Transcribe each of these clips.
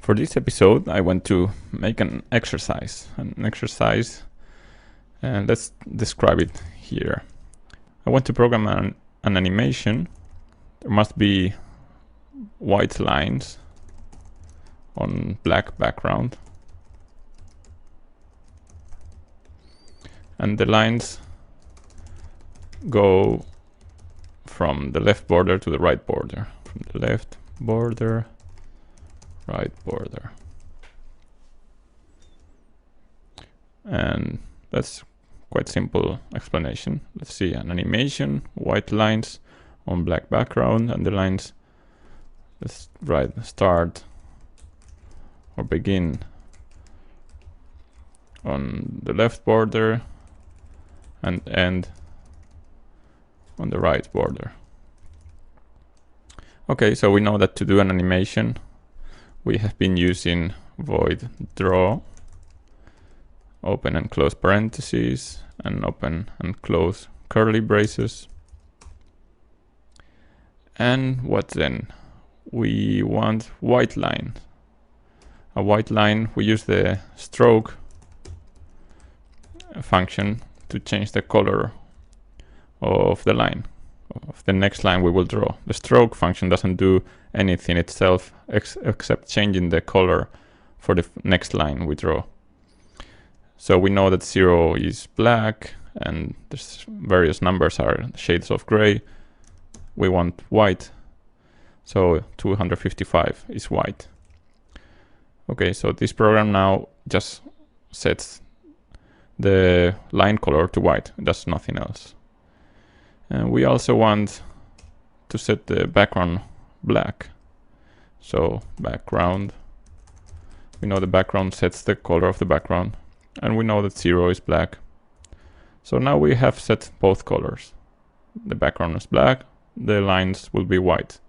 For this episode, I want to make an exercise, and let's describe it here. I want to program an animation. There must be white lines on black background, and the lines go from the left border to the right border, from the left border, right border. And that's quite simple explanation. Let's see an animation, white lines on black background, and the lines, let's write start or begin on the left border and end on the right border. Okay, so we know that to do an animation we have been using void draw, open and close parentheses, and open and close curly braces. And what then? We want white line. A white line, we use the stroke function to change the color of the line, of the next line we will draw. The stroke function doesn't do anything itself except changing the color for the next line we draw. So we know that 0 is black and there's various numbers are shades of gray. We want white, so 255 is white. Okay, so this program now just sets the line color to white, it does nothing else. And we also want to set the background black. So background, we know the background sets the color of the background, and we know that 0 is black. So now we have set both colors. The background is black, the lines will be white.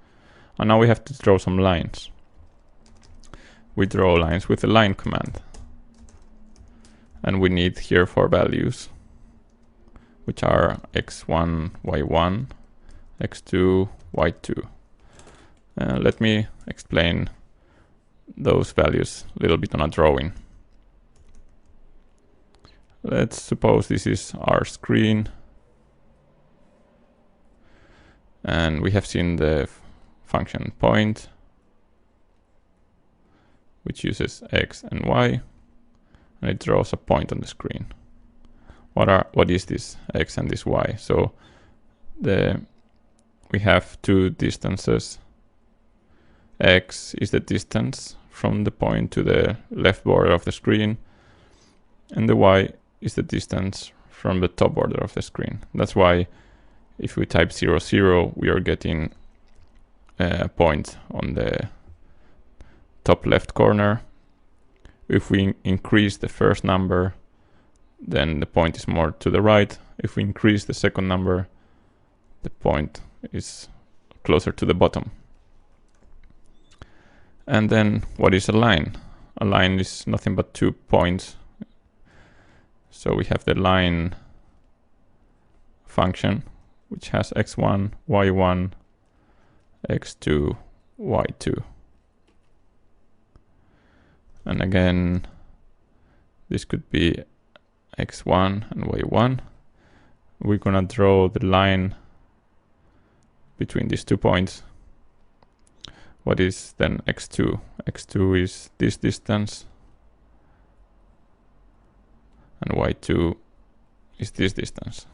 And now we have to draw some lines. We draw lines with the line command. And we need here 4 values, which are x1, y1, x2, y2. Let me explain those values a little bit on a drawing. Let's suppose this is our screen, and we have seen the function point, which uses x and y, and it draws a point on the screen. What is this x and this y? So we have two distances. X is the distance from the point to the left border of the screen, and the y is the distance from the top border of the screen. That's why if we type 0, 0, we are getting a point on the top left corner. If we increase the first number, then the point is more to the right. If we increase the second number, the point is closer to the bottom. And then what is a line? A line is nothing but 2 points. So we have the line function, which has x1, y1, x2, y2. And again, this could be x1 and y1. We're gonna draw the line between these 2 points. What is then x2? x2 is this distance, and y2 is this distance.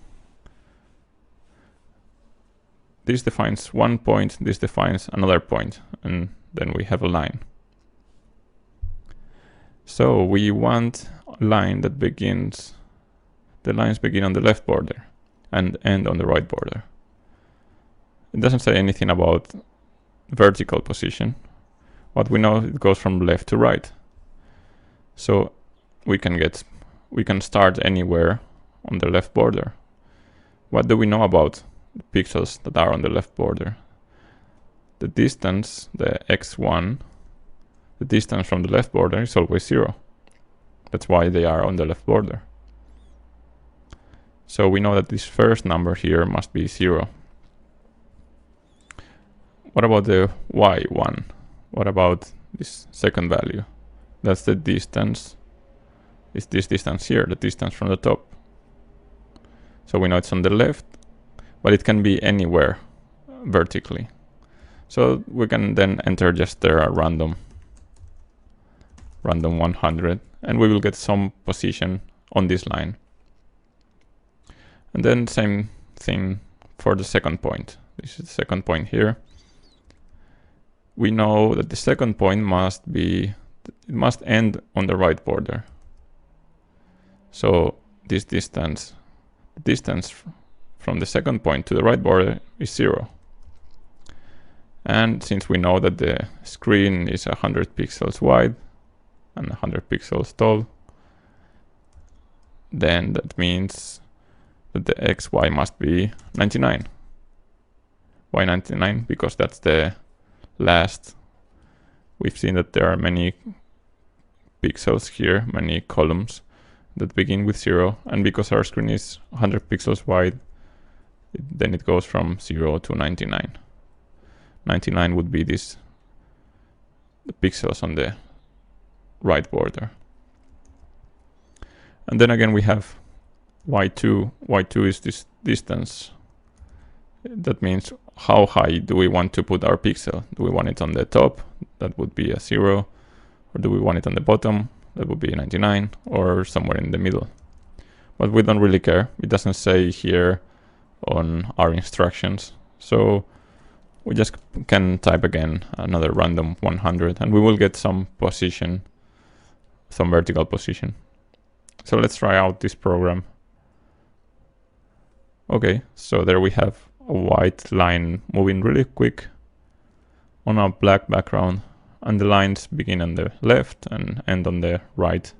This defines one point, this defines another point, and then we have a line. So we want a line that begins, the lines begin on the left border and end on the right border. It doesn't say anything about vertical position. What we know, it goes from left to right. So we can start anywhere on the left border. What do we know about the pixels that are on the left border? The distance, the x1, the distance from the left border is always 0. That's why they are on the left border. So we know that this first number here must be 0. What about the y1? What about this second value. That's the distance. It's this distance here, the distance from the top. So we know it's on the left, but it can be anywhere vertically. So we can then enter just there a random 100, and we will get some position on this line. And then same thing for the second point. This is the second point here. We know that the second point must end on the right border. So this distance from the second point to the right border is 0. And since we know that the screen is 100 pixels wide and 100 pixels tall, then that means that the XY must be 99. Why 99? Because that's the last. We've seen that there are many pixels here, many columns that begin with 0, and because our screen is 100 pixels wide, then it goes from 0 to 99. 99 would be the pixels on the right border. And then again we have y2. y2 is this distance. That means how high do we want to put our pixel? Do we want it on the top? That would be a 0. Or do we want it on the bottom? That would be 99, or somewhere in the middle. But we don't really care. It doesn't say here on our instructions. So we just can type again another random 100, and we will get some position, some vertical position. So let's try out this program. Okay, so there we have a white line moving really quick on a black background, and the lines begin on the left and end on the right.